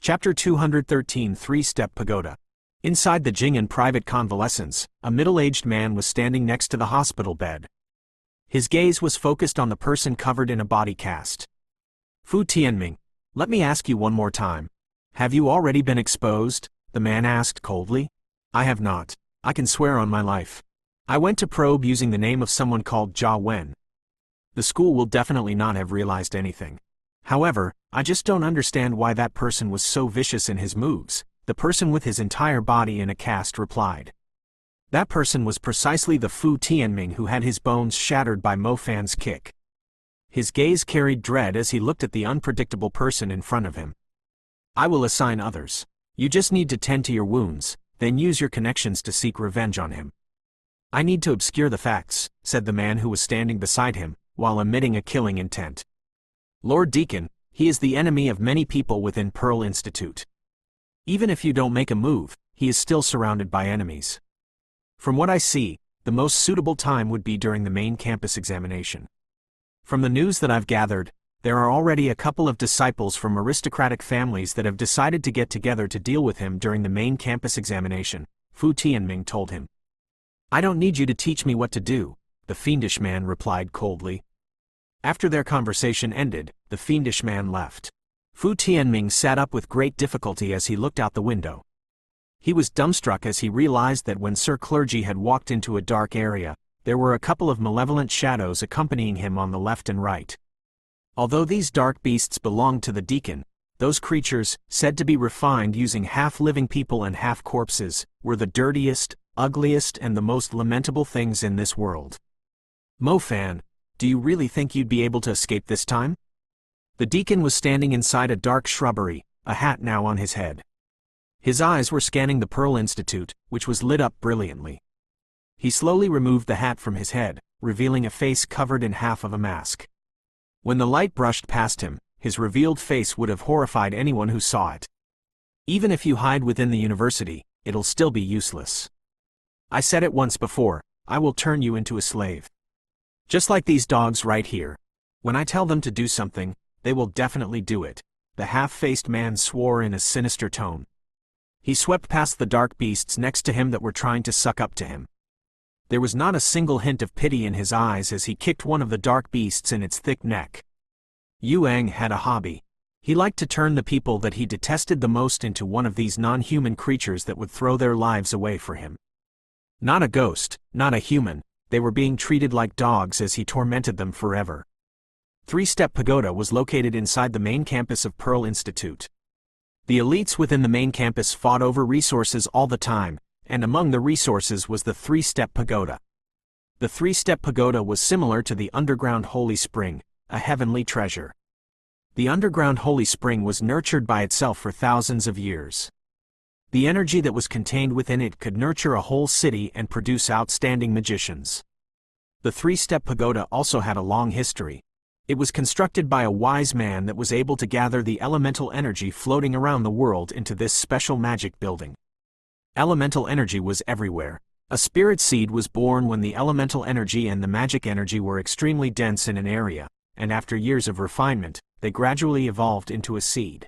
Chapter 213 Three-Step Pagoda. Inside the Jing'an private convalescence, a middle-aged man was standing next to the hospital bed. His gaze was focused on the person covered in a body cast. Fu Tianming, let me ask you one more time. Have you already been exposed? The man asked coldly. I have not. I can swear on my life. I went to probe using the name of someone called Jia Wen. The school will definitely not have realized anything. However, I just don't understand why that person was so vicious in his moves, the person with his entire body in a cast replied. That person was precisely the Fu Tianming who had his bones shattered by Mo Fan's kick. His gaze carried dread as he looked at the unpredictable person in front of him. I will assign others. You just need to tend to your wounds, then use your connections to seek revenge on him. I need to obscure the facts, said the man who was standing beside him, while emitting a killing intent. Lord Deacon, he is the enemy of many people within Pearl Institute. Even if you don't make a move, he is still surrounded by enemies. From what I see, the most suitable time would be during the main campus examination. From the news that I've gathered, there are already a couple of disciples from aristocratic families that have decided to get together to deal with him during the main campus examination, Fu Tianming told him. I don't need you to teach me what to do, the fiendish man replied coldly. After their conversation ended, the fiendish man left. Fu Tianming sat up with great difficulty as he looked out the window. He was dumbstruck as he realized that when Sir Clergy had walked into a dark area, there were a couple of malevolent shadows accompanying him on the left and right. Although these dark beasts belonged to the deacon, those creatures, said to be refined using half-living people and half-corpses, were the dirtiest, ugliest and the most lamentable things in this world. Mo Fan, do you really think you'd be able to escape this time? The deacon was standing inside a dark shrubbery, a hat now on his head. His eyes were scanning the Pearl Institute, which was lit up brilliantly. He slowly removed the hat from his head, revealing a face covered in half of a mask. When the light brushed past him, his revealed face would have horrified anyone who saw it. Even if you hide within the university, it'll still be useless. I said it once before, I will turn you into a slave. Just like these dogs right here. When I tell them to do something, they will definitely do it, the half-faced man swore in a sinister tone. He swept past the dark beasts next to him that were trying to suck up to him. There was not a single hint of pity in his eyes as he kicked one of the dark beasts in its thick neck. Yuang had a hobby. He liked to turn the people that he detested the most into one of these non-human creatures that would throw their lives away for him. Not a ghost, not a human, they were being treated like dogs as he tormented them forever. Three-Step Pagoda was located inside the main campus of Pearl Institute. The elites within the main campus fought over resources all the time, and among the resources was the Three-Step Pagoda. The Three-Step Pagoda was similar to the underground Holy Spring, a heavenly treasure. The underground Holy Spring was nurtured by itself for thousands of years. The energy that was contained within it could nurture a whole city and produce outstanding magicians. The Three-Step Pagoda also had a long history. It was constructed by a wise man that was able to gather the elemental energy floating around the world into this special magic building. Elemental energy was everywhere. A spirit seed was born when the elemental energy and the magic energy were extremely dense in an area, and after years of refinement, they gradually evolved into a seed.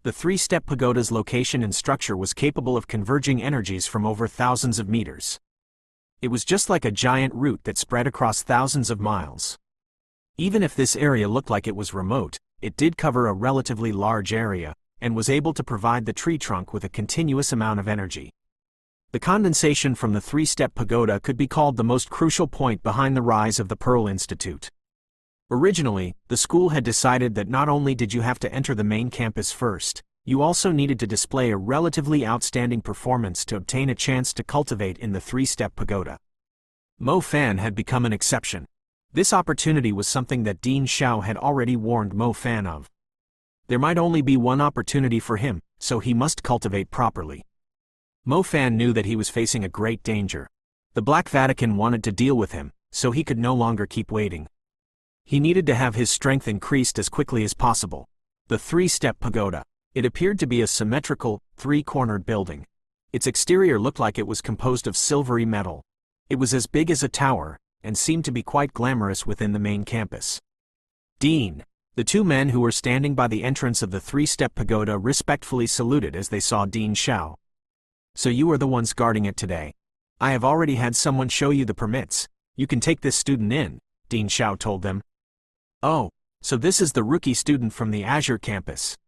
The Three-Step Pagoda's location and structure was capable of converging energies from over thousands of meters. It was just like a giant root that spread across thousands of miles. Even if this area looked like it was remote, it did cover a relatively large area, and was able to provide the tree trunk with a continuous amount of energy. The condensation from the Three-Step Pagoda could be called the most crucial point behind the rise of the Pearl Institute. Originally, the school had decided that not only did you have to enter the main campus first, you also needed to display a relatively outstanding performance to obtain a chance to cultivate in the Three-Step Pagoda. Mo Fan had become an exception. This opportunity was something that Dean Xiao had already warned Mo Fan of. There might only be one opportunity for him, so he must cultivate properly. Mo Fan knew that he was facing a great danger. The Black Vatican wanted to deal with him, so he could no longer keep waiting. He needed to have his strength increased as quickly as possible. The Three-Step Pagoda. It appeared to be a symmetrical, three-cornered building. Its exterior looked like it was composed of silvery metal. It was as big as a tower, and seemed to be quite glamorous within the main campus. Dean, The two men who were standing by the entrance of the three-step pagoda respectfully saluted as they saw Dean Xiao. "So you are the ones guarding it today. I have already had someone show you the permits. You can take this student in," Dean Xiao told them. "Oh, so this is the rookie student from the Azure campus.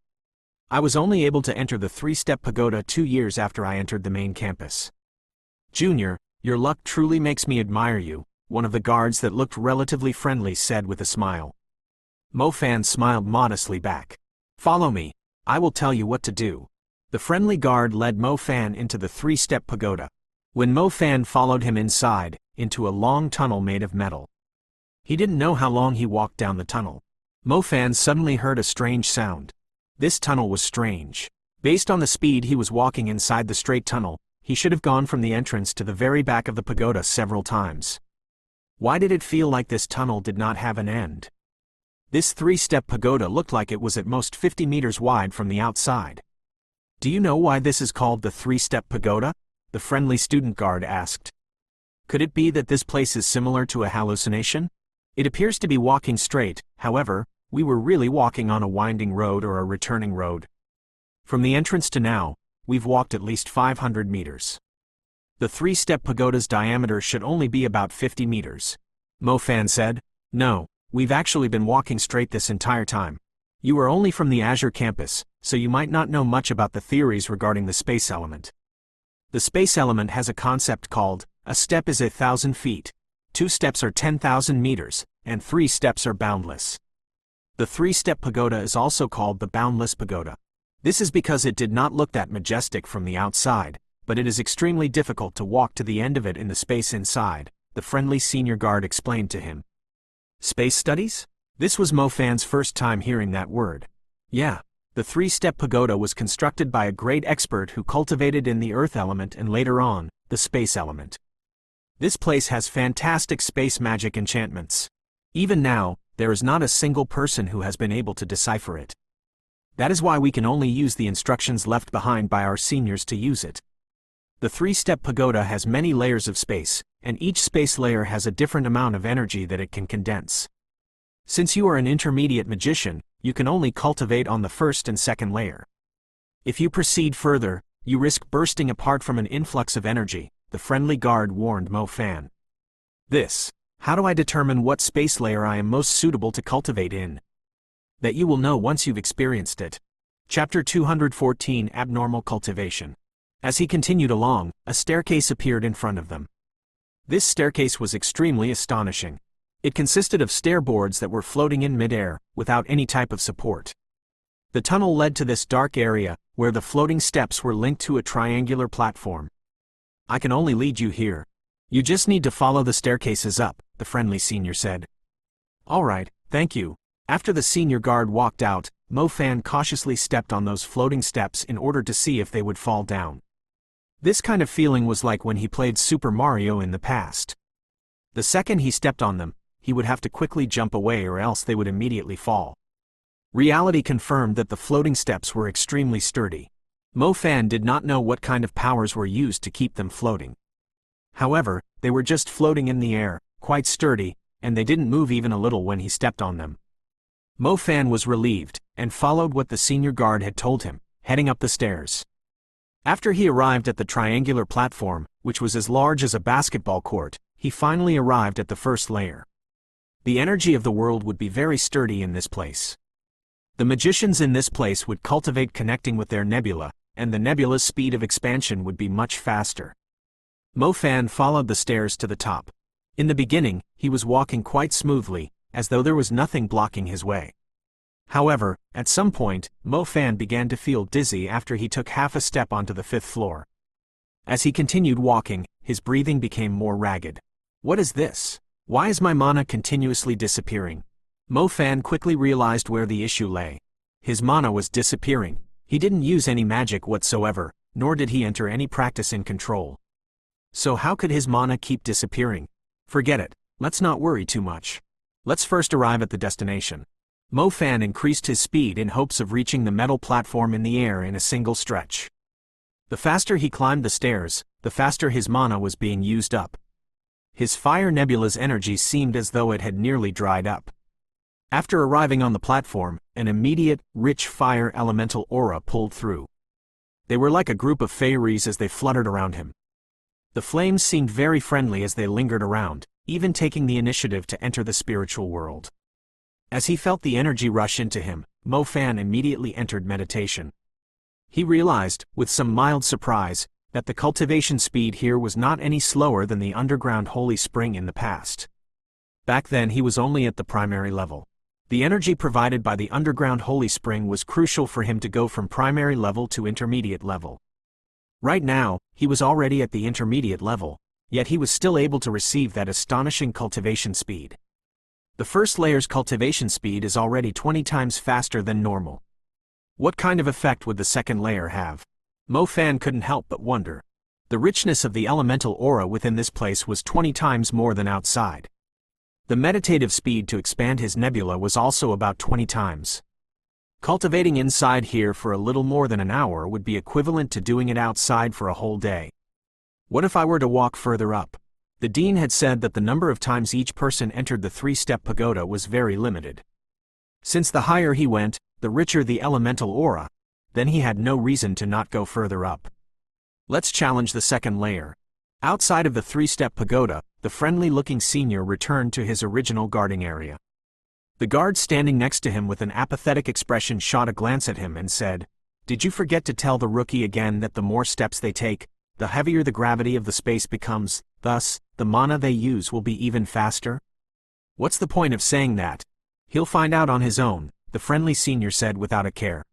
I was only able to enter the three-step pagoda 2 years after I entered the main campus. Junior, your luck truly makes me admire you," one of the guards that looked relatively friendly said with a smile. Mo Fan smiled modestly back. "Follow me. I will tell you what to do." The friendly guard led Mo Fan into the three-step pagoda. When Mo Fan followed him inside, into a long tunnel made of metal. He didn't know how long he walked down the tunnel. Mo Fan suddenly heard a strange sound. This tunnel was strange. Based on the speed he was walking inside the straight tunnel, he should have gone from the entrance to the very back of the pagoda several times. Why did it feel like this tunnel did not have an end? This three-step pagoda looked like it was at most 50 meters wide from the outside. "Do you know why this is called the three-step pagoda?" the friendly student guard asked. "Could it be that this place is similar to a hallucination? It appears to be walking straight, however, we were really walking on a winding road or a returning road. From the entrance to now, we've walked at least 500 meters. The three-step pagoda's diameter should only be about 50 meters. Mo Fan said. "No, we've actually been walking straight this entire time. You are only from the Azure campus, so you might not know much about the theories regarding the space element. The space element has a concept called, a step is 1,000 feet, 2 steps are 10,000 meters, and 3 steps are boundless. The three-step pagoda is also called the boundless pagoda. This is because it did not look that majestic from the outside, but it is extremely difficult to walk to the end of it in the space inside," the friendly senior guard explained to him. Space studies? This was Mo Fan's first time hearing that word. Yeah, the three-step pagoda was constructed by a great expert who cultivated in the earth element and later on, the space element. This place has fantastic space magic enchantments. Even now, there is not a single person who has been able to decipher it. That is why we can only use the instructions left behind by our seniors to use it. The three-step pagoda has many layers of space, and each space layer has a different amount of energy that it can condense. Since you are an intermediate magician, you can only cultivate on the first and second layer. If you proceed further, you risk bursting apart from an influx of energy, the friendly guard warned Mo Fan. How do I determine what space layer I am most suitable to cultivate in? That you will know once you've experienced it. Chapter 214 Abnormal Cultivation. As he continued along, a staircase appeared in front of them. This staircase was extremely astonishing. It consisted of stair boards that were floating in mid-air, without any type of support. The tunnel led to this dark area, where the floating steps were linked to a triangular platform. "I can only lead you here. You just need to follow the staircases up," the friendly senior said. "All right, thank you." After the senior guard walked out, Mo Fan cautiously stepped on those floating steps in order to see if they would fall down. This kind of feeling was like when he played Super Mario in the past. The second he stepped on them, he would have to quickly jump away or else they would immediately fall. Reality confirmed that the floating steps were extremely sturdy. Mo Fan did not know what kind of powers were used to keep them floating. However, they were just floating in the air, quite sturdy, and they didn't move even a little when he stepped on them. Mo Fan was relieved, and followed what the senior guard had told him, heading up the stairs. After he arrived at the triangular platform, which was as large as a basketball court, he finally arrived at the first layer. The energy of the world would be very sturdy in this place. The magicians in this place would cultivate connecting with their nebula, and the nebula's speed of expansion would be much faster. Mo Fan followed the stairs to the top. In the beginning, he was walking quite smoothly, as though there was nothing blocking his way. However, at some point, Mo Fan began to feel dizzy after he took half a step onto the 5th floor. As he continued walking, his breathing became more ragged. "What is this? Why is my mana continuously disappearing?" Mo Fan quickly realized where the issue lay. His mana was disappearing. He didn't use any magic whatsoever, nor did he enter any practice in control. So how could his mana keep disappearing? Forget it, let's not worry too much. Let's first arrive at the destination. Mo Fan increased his speed in hopes of reaching the metal platform in the air in a single stretch. The faster he climbed the stairs, the faster his mana was being used up. His fire nebula's energy seemed as though it had nearly dried up. After arriving on the platform, an immediate, rich fire elemental aura pulled through. They were like a group of fairies as they fluttered around him. The flames seemed very friendly as they lingered around, even taking the initiative to enter the spiritual world. As he felt the energy rush into him, Mo Fan immediately entered meditation. He realized, with some mild surprise, that the cultivation speed here was not any slower than the underground holy spring in the past. Back then he was only at the primary level. The energy provided by the underground holy spring was crucial for him to go from primary level to intermediate level. Right now, he was already at the intermediate level, yet he was still able to receive that astonishing cultivation speed. The first layer's cultivation speed is already 20 times faster than normal. What kind of effect would the second layer have? Mo Fan couldn't help but wonder. The richness of the elemental aura within this place was 20 times more than outside. The meditative speed to expand his nebula was also about 20 times. Cultivating inside here for a little more than an hour would be equivalent to doing it outside for a whole day. What if I were to walk further up? The dean had said that the number of times each person entered the 3-step pagoda was very limited. Since the higher he went, the richer the elemental aura, then he had no reason to not go further up. Let's challenge the second layer. Outside of the 3-step pagoda, the friendly-looking senior returned to his original guarding area. The guard standing next to him with an apathetic expression shot a glance at him and said, "Did you forget to tell the rookie again that the more steps they take, the heavier the gravity of the space becomes, thus, the mana they use will be even faster?" "What's the point of saying that? He'll find out on his own," the friendly senior said without a care.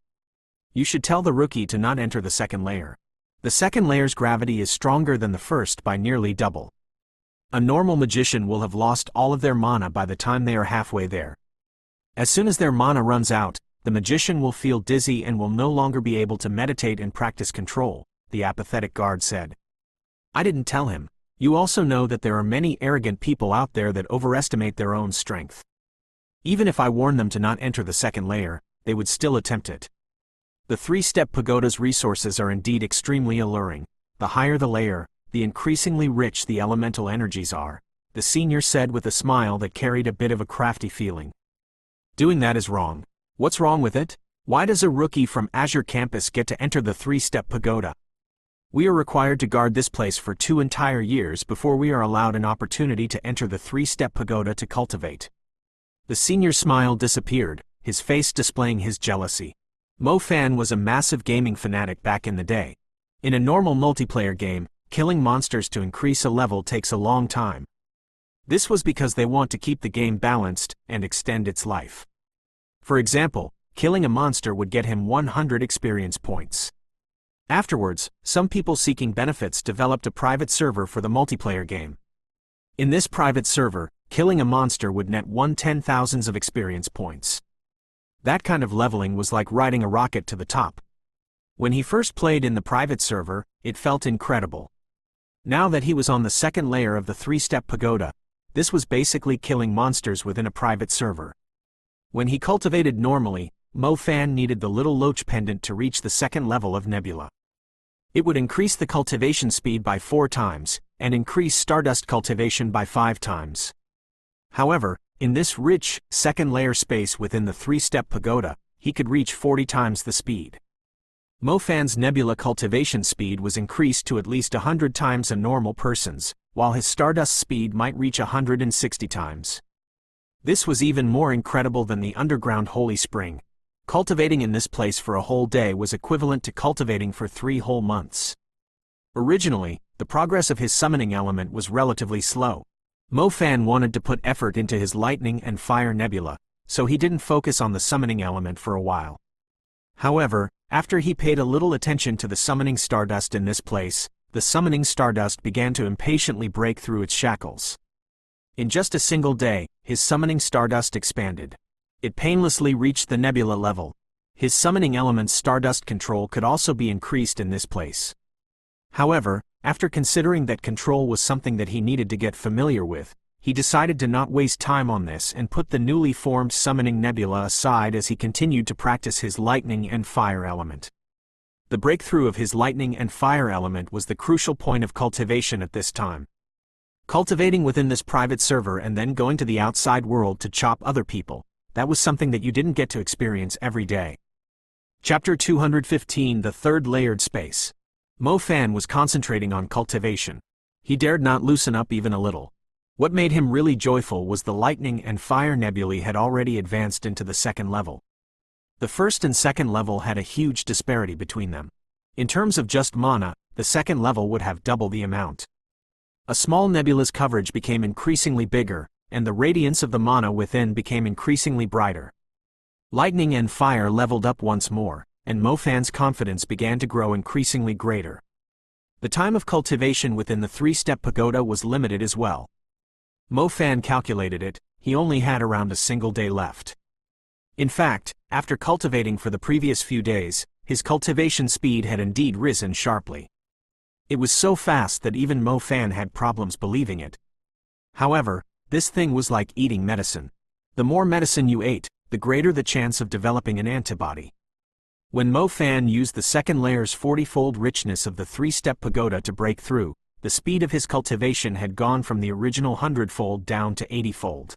"You should tell the rookie to not enter the second layer. The second layer's gravity is stronger than the first by nearly double. A normal magician will have lost all of their mana by the time they are halfway there. As soon as their mana runs out, the magician will feel dizzy and will no longer be able to meditate and practice control," the apathetic guard said. "I didn't tell him. You also know that there are many arrogant people out there that overestimate their own strength. Even if I warn them to not enter the second layer, they would still attempt it. The 3-step pagoda's resources are indeed extremely alluring. The higher the layer, the increasingly rich the elemental energies are," the senior said with a smile that carried a bit of a crafty feeling. "Doing that is wrong. What's wrong with it? Why does a rookie from Azure Campus get to enter the 3-step pagoda? We are required to guard this place for 2 entire years before we are allowed an opportunity to enter the 3-step pagoda to cultivate." The senior's smile disappeared, his face displaying his jealousy. Mo Fan was a massive gaming fanatic back in the day. In a normal multiplayer game, killing monsters to increase a level takes a long time. This was because they want to keep the game balanced and extend its life. For example, killing a monster would get him 100 experience points. Afterwards, some people seeking benefits developed a private server for the multiplayer game. In this private server, killing a monster would net 1/10,000 of experience points. That kind of leveling was like riding a rocket to the top. When he first played in the private server, it felt incredible. Now that he was on the second layer of the 3-step pagoda, this was basically killing monsters within a private server. When he cultivated normally, Mo Fan needed the little loach pendant to reach the second level of nebula. It would increase the cultivation speed by 4 times, and increase stardust cultivation by 5 times. However, in this rich, second layer space within the 3-step pagoda, he could reach 40 times the speed. Mo Fan's nebula cultivation speed was increased to at least 100 times a normal person's, while his stardust speed might reach 160 times. This was even more incredible than the underground holy spring. Cultivating in this place for a whole day was equivalent to cultivating for 3 whole months. Originally, the progress of his summoning element was relatively slow. Mo Fan wanted to put effort into his lightning and fire nebula, so he didn't focus on the summoning element for a while. However, after he paid a little attention to the summoning stardust in this place, the summoning stardust began to impatiently break through its shackles. In just a single day, his summoning stardust expanded. It painlessly reached the nebula level. His summoning element's stardust control could also be increased in this place. However, after considering that control was something that he needed to get familiar with, he decided to not waste time on this and put the newly formed summoning nebula aside as he continued to practice his lightning and fire element. The breakthrough of his lightning and fire element was the crucial point of cultivation at this time. Cultivating within this private server and then going to the outside world to chop other people, that was something that you didn't get to experience every day. Chapter 215, The Third Layered Space. Mo Fan was concentrating on cultivation. He dared not loosen up even a little. What made him really joyful was the lightning and fire nebulae had already advanced into the second level. The first and second level had a huge disparity between them. In terms of just mana, the second level would have double the amount. A small nebula's coverage became increasingly bigger, and the radiance of the mana within became increasingly brighter. Lightning and fire leveled up once more, and Mo Fan's confidence began to grow increasingly greater. The time of cultivation within the three-step pagoda was limited as well. Mo Fan calculated it, he only had around a single day left. In fact, after cultivating for the previous few days, his cultivation speed had indeed risen sharply. It was so fast that even Mo Fan had problems believing it. However, this thing was like eating medicine. The more medicine you ate, the greater the chance of developing an antibody. When Mo Fan used the second layer's 40-fold richness of the three-step pagoda to break through, the speed of his cultivation had gone from the original 100-fold down to 80-fold.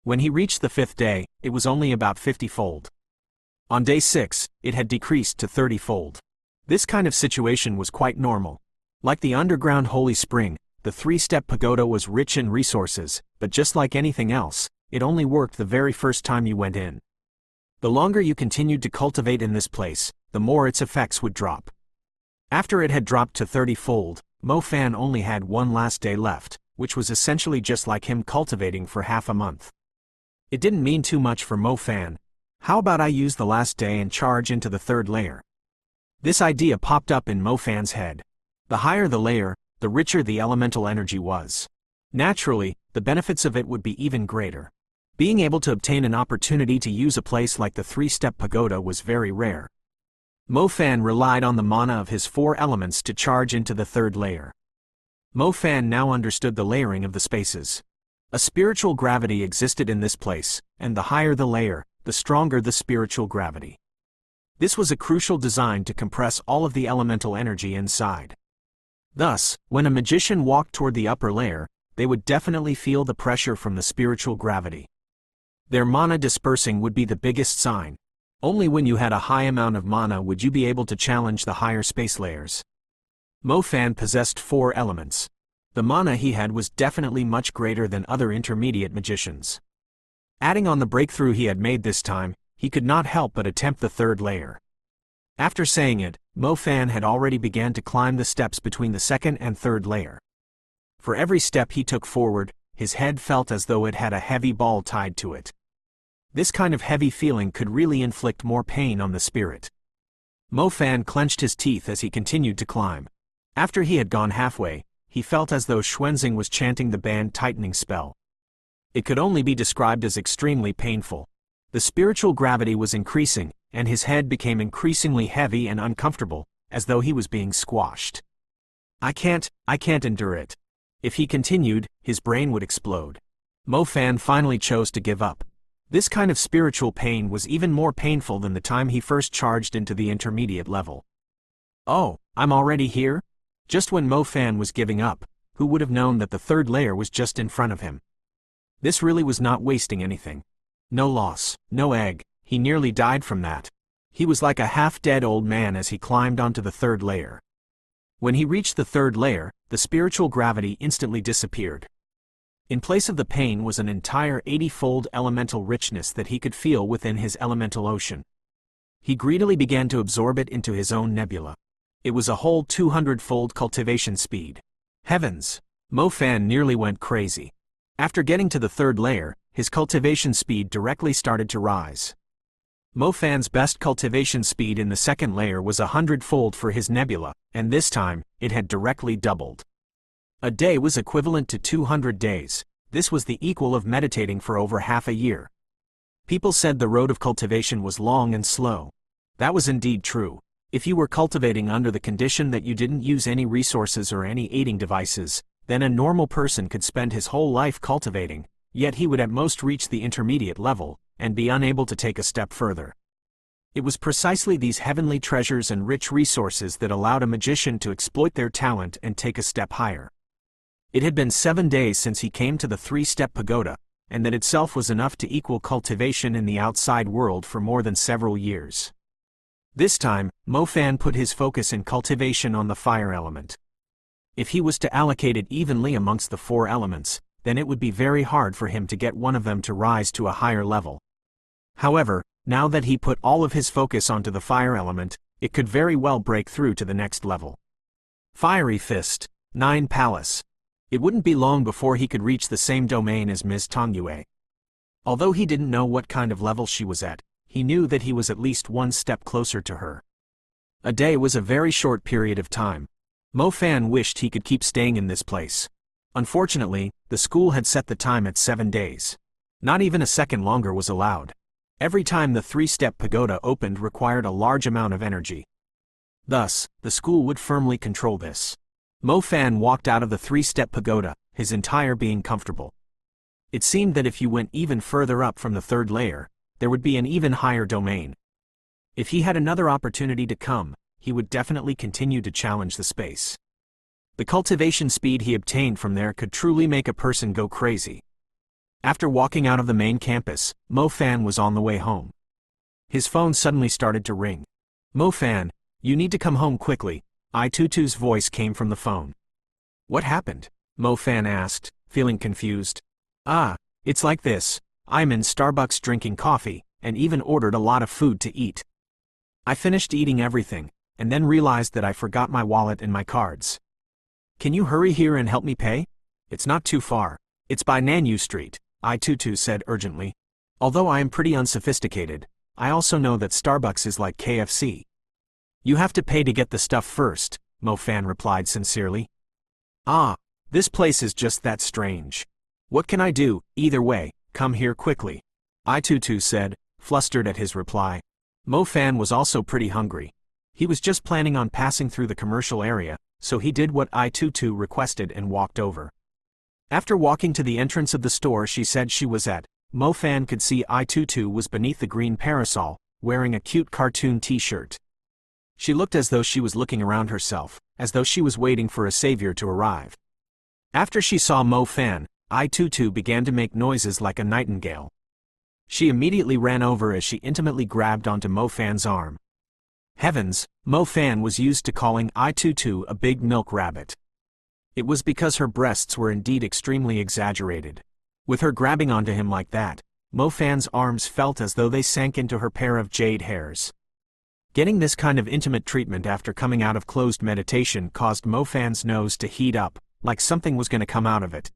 When he reached the fifth day, it was only about 50-fold. On day 6, it had decreased to 30-fold. This kind of situation was quite normal. Like the underground holy spring, the three-step pagoda was rich in resources, but just like anything else, it only worked the very first time you went in. The longer you continued to cultivate in this place, the more its effects would drop. After it had dropped to 30-fold, Mo Fan only had one last day left, which was essentially just like him cultivating for half a month. It didn't mean too much for Mo Fan. How about I use the last day and charge into the third layer? This idea popped up in Mo Fan's head. The higher the layer, the richer the elemental energy was. Naturally, the benefits of it would be even greater. Being able to obtain an opportunity to use a place like the three-step pagoda was very rare. Mo Fan relied on the mana of his 4 elements to charge into the third layer. Mo Fan now understood the layering of the spaces. A spiritual gravity existed in this place, and the higher the layer, the stronger the spiritual gravity. This was a crucial design to compress all of the elemental energy inside. Thus, when a magician walked toward the upper layer, they would definitely feel the pressure from the spiritual gravity. Their mana dispersing would be the biggest sign. Only when you had a high amount of mana would you be able to challenge the higher space layers. Mo Fan possessed 4 elements. The mana he had was definitely much greater than other intermediate magicians. Adding on the breakthrough he had made this time, he could not help but attempt the third layer. After saying it, Mo Fan had already began to climb the steps between the second and third layer. For every step he took forward, his head felt as though it had a heavy ball tied to it. This kind of heavy feeling could really inflict more pain on the spirit. Mo Fan clenched his teeth as he continued to climb. After he had gone halfway, he felt as though Xuanzing was chanting the band-tightening spell. It could only be described as extremely painful. The spiritual gravity was increasing, and his head became increasingly heavy and uncomfortable, as though he was being squashed. I can't endure it. If he continued, his brain would explode. Mo Fan finally chose to give up. This kind of spiritual pain was even more painful than the time he first charged into the intermediate level. Oh, I'm already here? Just when Mo Fan was giving up, who would have known that the third layer was just in front of him? This really was not wasting anything. No loss, no egg, he nearly died from that. He was like a half-dead old man as he climbed onto the third layer. When he reached the third layer, the spiritual gravity instantly disappeared. In place of the pain was an entire 80-fold elemental richness that he could feel within his elemental ocean. He greedily began to absorb it into his own nebula. It was a whole 200-fold cultivation speed. Heavens! Mo Fan nearly went crazy. After getting to the third layer, his cultivation speed directly started to rise. Mo Fan's best cultivation speed in the second layer was 100-fold for his nebula, and this time, it had directly doubled. A day was equivalent to 200 days. This was the equal of meditating for over half a year. People said the road of cultivation was long and slow. That was indeed true. If you were cultivating under the condition that you didn't use any resources or any aiding devices, then a normal person could spend his whole life cultivating, yet he would at most reach the intermediate level, and be unable to take a step further. It was precisely these heavenly treasures and rich resources that allowed a magician to exploit their talent and take a step higher. It had been 7 days since he came to the three-step pagoda, and that itself was enough to equal cultivation in the outside world for more than several years. This time, Mo Fan put his focus in cultivation on the fire element. If he was to allocate it evenly amongst the 4 elements, then it would be very hard for him to get one of them to rise to a higher level. However, now that he put all of his focus onto the fire element, it could very well break through to the next level. Fiery Fist, 9 Palace. It wouldn't be long before he could reach the same domain as Ms. Tongyue. Although he didn't know what kind of level she was at, he knew that he was at least one step closer to her. A day was a very short period of time. Mo Fan wished he could keep staying in this place. Unfortunately, the school had set the time at 7 days. Not even a second longer was allowed. Every time the 3-step pagoda opened required a large amount of energy. Thus, the school would firmly control this. Mo Fan walked out of the 3-step pagoda, his entire being comfortable. It seemed that if you went even further up from the 3rd layer, there would be an even higher domain. If he had another opportunity to come, he would definitely continue to challenge the space. The cultivation speed he obtained from there could truly make a person go crazy. After walking out of the main campus, Mo Fan was on the way home. His phone suddenly started to ring. "Mo Fan, you need to come home quickly," I-Tutu's voice came from the phone. "What happened?" Mo Fan asked, feeling confused. It's like this. I'm in Starbucks drinking coffee, and even ordered a lot of food to eat. I finished eating everything, and then realized that I forgot my wallet and my cards. Can you hurry here and help me pay? It's not too far. It's by Nanyu Street, I-Tutu said urgently. Although I am pretty unsophisticated, I also know that Starbucks is like KFC. You have to pay to get the stuff first, Mo Fan replied sincerely. This place is just that strange. What can I do? Either way, come here quickly, I-Tutu said, flustered at his reply. Mo Fan was also pretty hungry. He was just planning on passing through the commercial area, so he did what I-Tutu requested and walked over. After walking to the entrance of the store she said she was at, Mo Fan could see I-Tutu was beneath the green parasol, wearing a cute cartoon t-shirt. She looked as though she was looking around herself, as though she was waiting for a savior to arrive. After she saw Mo Fan, I-Tutu began to make noises like a nightingale. She immediately ran over as she intimately grabbed onto Mo Fan's arm. Heavens, Mo Fan was used to calling I-Tutu a big milk rabbit. It was because her breasts were indeed extremely exaggerated. With her grabbing onto him like that, Mo Fan's arms felt as though they sank into her pair of jade hairs. Getting this kind of intimate treatment after coming out of closed meditation caused Mo Fan's nose to heat up, like something was going to come out of it.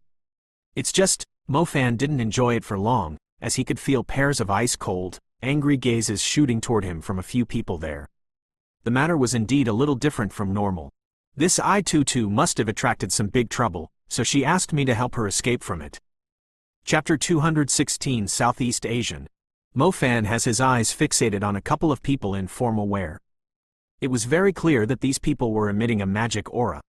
It's just, Mo Fan didn't enjoy it for long, as he could feel pairs of ice-cold, angry gazes shooting toward him from a few people there. The matter was indeed a little different from normal. This I-Tutu must have attracted some big trouble, so she asked me to help her escape from it. Chapter 216 Southeast Asian. Mo Fan has his eyes fixated on a couple of people in formal wear. It was very clear that these people were emitting a magic aura.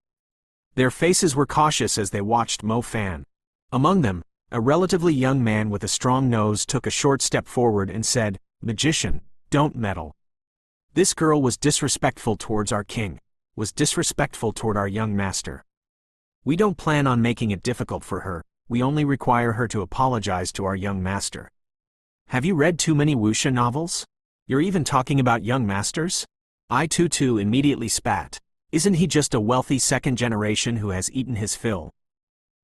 Their faces were cautious as they watched Mo Fan. Among them, a relatively young man with a strong nose took a short step forward and said, "Magician, don't meddle." This girl was disrespectful towards our king, was disrespectful toward our young master. We don't plan on making it difficult for her, we only require her to apologize to our young master. Have you read too many wuxia novels? You're even talking about young masters? I-Tutu immediately spat. Isn't he just a wealthy second generation who has eaten his fill?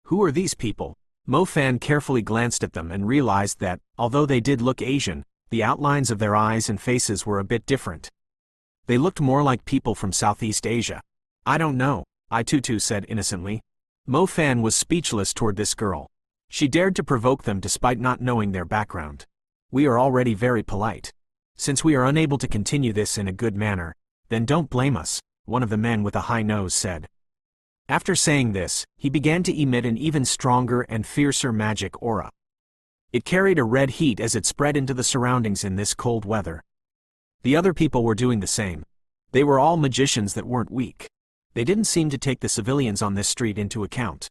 Who are these people? Mo Fan carefully glanced at them and realized that, although they did look Asian, the outlines of their eyes and faces were a bit different. They looked more like people from Southeast Asia. I don't know, I-Tutu said innocently. Mo Fan was speechless toward this girl. She dared to provoke them despite not knowing their background. We are already very polite. Since we are unable to continue this in a good manner, then don't blame us, one of the men with a high nose said. After saying this, he began to emit an even stronger and fiercer magic aura. It carried a red heat as it spread into the surroundings in this cold weather. The other people were doing the same. They were all magicians that weren't weak. They didn't seem to take the civilians on this street into account.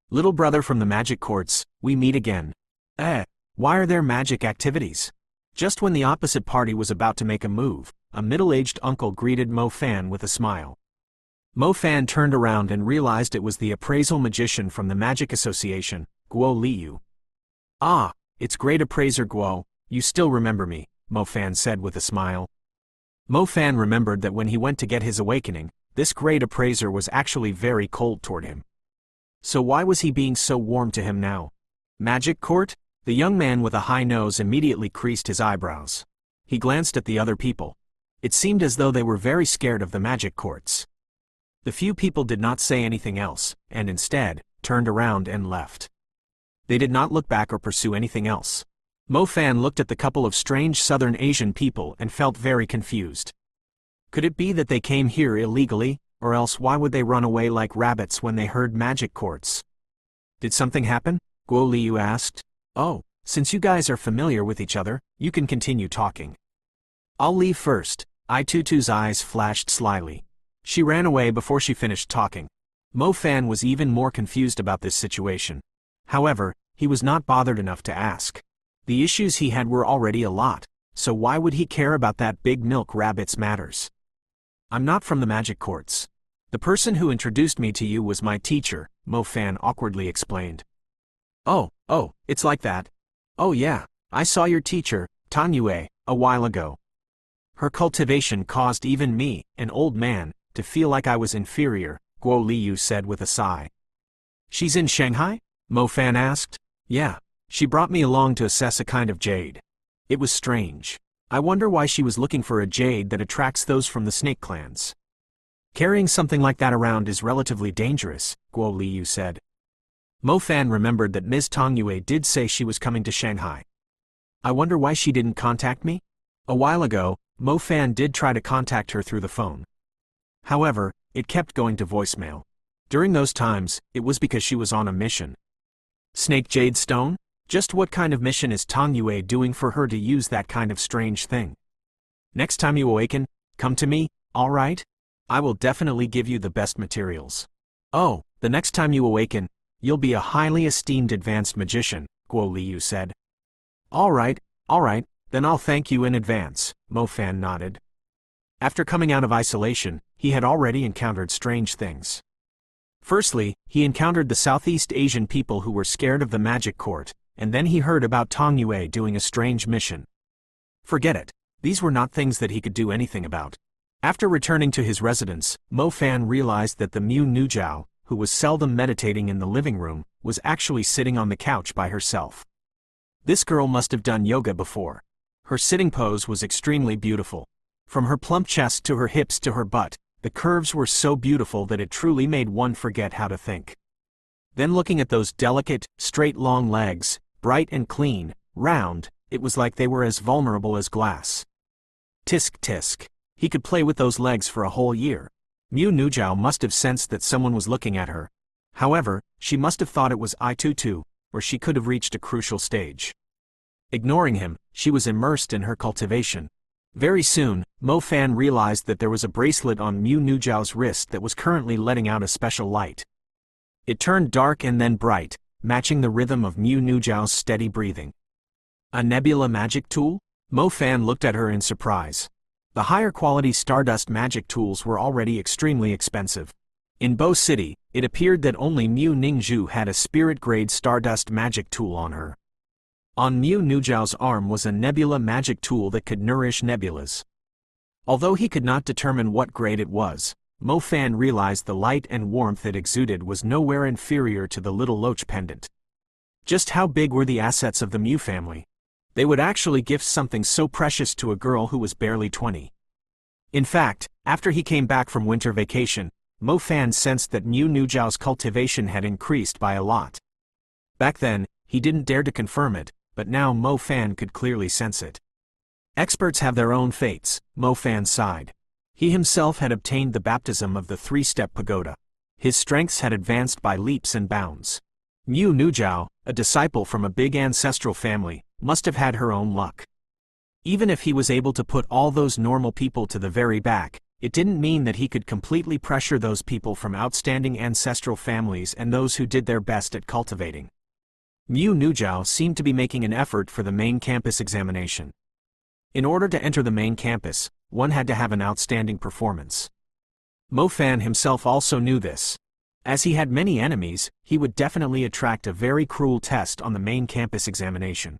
Little brother from the magic courts, we meet again. Why are there magic activities? Just when the opposite party was about to make a move, a middle-aged uncle greeted Mo Fan with a smile. Mo Fan turned around and realized it was the appraisal magician from the Magic Association, Guo Liu. Ah, it's great appraiser Guo, you still remember me, Mo Fan said with a smile. Mo Fan remembered that when he went to get his awakening, this great appraiser was actually very cold toward him. So why was he being so warm to him now? Magic court? The young man with a high nose immediately creased his eyebrows. He glanced at the other people. It seemed as though they were very scared of the magic courts. The few people did not say anything else, and instead, turned around and left. They did not look back or pursue anything else. Mo Fan looked at the couple of strange Southern Asian people and felt very confused. Could it be that they came here illegally, or else why would they run away like rabbits when they heard magic courts? Did something happen? Guo Liu asked. Oh, since you guys are familiar with each other, you can continue talking. I'll leave first. Tutu's eyes flashed slyly. She ran away before she finished talking. Mo Fan was even more confused about this situation. However, he was not bothered enough to ask. The issues he had were already a lot, so why would he care about that big milk rabbit's matters? I'm not from the magic courts. The person who introduced me to you was my teacher, Mo Fan awkwardly explained. Oh, it's like that. Oh yeah, I saw your teacher, Tan Yue, a while ago. Her cultivation caused even me, an old man, to feel like I was inferior, Guo Liu said with a sigh. She's in Shanghai? Mo Fan asked. Yeah, she brought me along to assess a kind of jade. It was strange. I wonder why she was looking for a jade that attracts those from the snake clans. Carrying something like that around is relatively dangerous, Guo Liu said. Mo Fan remembered that Ms. Tang Yue did say she was coming to Shanghai. I wonder why she didn't contact me? A while ago, Mo Fan did try to contact her through the phone. However, it kept going to voicemail. During those times, it was because she was on a mission. Snake Jade Stone? Just what kind of mission is Tang Yue doing for her to use that kind of strange thing? Next time you awaken, come to me, all right? I will definitely give you the best materials. Oh, the next time you awaken, you'll be a highly esteemed advanced magician, Guo Liu said. All right, then I'll thank you in advance, Mo Fan nodded. After coming out of isolation, he had already encountered strange things. Firstly, he encountered the Southeast Asian people who were scared of the magic court, and then he heard about Tang Yue doing a strange mission. Forget it, these were not things that he could do anything about. After returning to his residence, Mo Fan realized that the Mu Nujiao, who was seldom meditating in the living room, was actually sitting on the couch by herself. This girl must have done yoga before. Her sitting pose was extremely beautiful. From her plump chest to her hips to her butt, the curves were so beautiful that it truly made one forget how to think. Then looking at those delicate, straight long legs, bright and clean, round, it was like they were as vulnerable as glass. Tisk tisk. He could play with those legs for a whole year. Mu Nujiao must have sensed that someone was looking at her. However, she must have thought it was Tutu, or she could have reached a crucial stage. Ignoring him, she was immersed in her cultivation. Very soon, Mo Fan realized that there was a bracelet on Mu Nujiao's wrist that was currently letting out a special light. It turned dark and then bright, matching the rhythm of Mu Nujiao's steady breathing. A nebula magic tool? Mo Fan looked at her in surprise. The higher quality Stardust magic tools were already extremely expensive. In Bo City, it appeared that only Mu Ningzhu had a spirit-grade Stardust magic tool on her. On Mu Nujiao's arm was a nebula magic tool that could nourish nebulas. Although he could not determine what grade it was, Mo Fan realized the light and warmth it exuded was nowhere inferior to the little Loach pendant. Just how big were the assets of the Mu family? They would actually gift something so precious to a girl who was barely 20. In fact, after he came back from winter vacation, Mo Fan sensed that Mu Nujiao's cultivation had increased by a lot. Back then, he didn't dare to confirm it, but now Mo Fan could clearly sense it. Experts have their own fates, Mo Fan sighed. He himself had obtained the baptism of the three-step pagoda. His strengths had advanced by leaps and bounds. Mu Nujiao, a disciple from a big ancestral family, must have had her own luck. Even if he was able to put all those normal people to the very back, it didn't mean that he could completely pressure those people from outstanding ancestral families and those who did their best at cultivating. Mu Nujiao seemed to be making an effort for the main campus examination. In order to enter the main campus, one had to have an outstanding performance. Mo Fan himself also knew this. As he had many enemies, he would definitely attract a very cruel test on the main campus examination.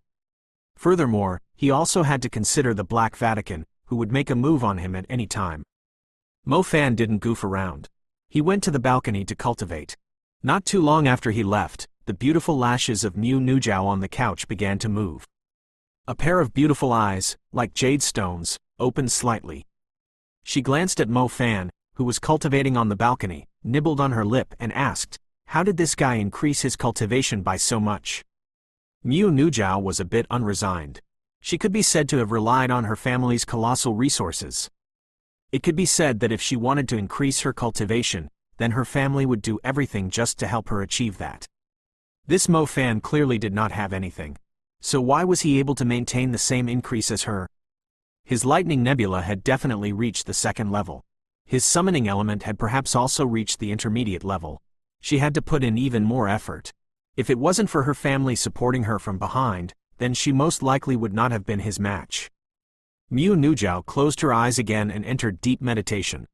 Furthermore, he also had to consider the Black Vatican, who would make a move on him at any time. Mo Fan didn't goof around. He went to the balcony to cultivate. Not too long after he left, the beautiful lashes of Mu Nujiao on the couch began to move. A pair of beautiful eyes, like jade stones, opened slightly. She glanced at Mo Fan, who was cultivating on the balcony, nibbled on her lip and asked, "How did this guy increase his cultivation by so much?" Mu Nujiao was a bit unresigned. She could be said to have relied on her family's colossal resources. It could be said that if she wanted to increase her cultivation, then her family would do everything just to help her achieve that. This Mo Fan clearly did not have anything. So why was he able to maintain the same increase as her? His lightning nebula had definitely reached the second level. His summoning element had perhaps also reached the intermediate level. She had to put in even more effort. If it wasn't for her family supporting her from behind, then she most likely would not have been his match. Mu Nujiao closed her eyes again and entered deep meditation.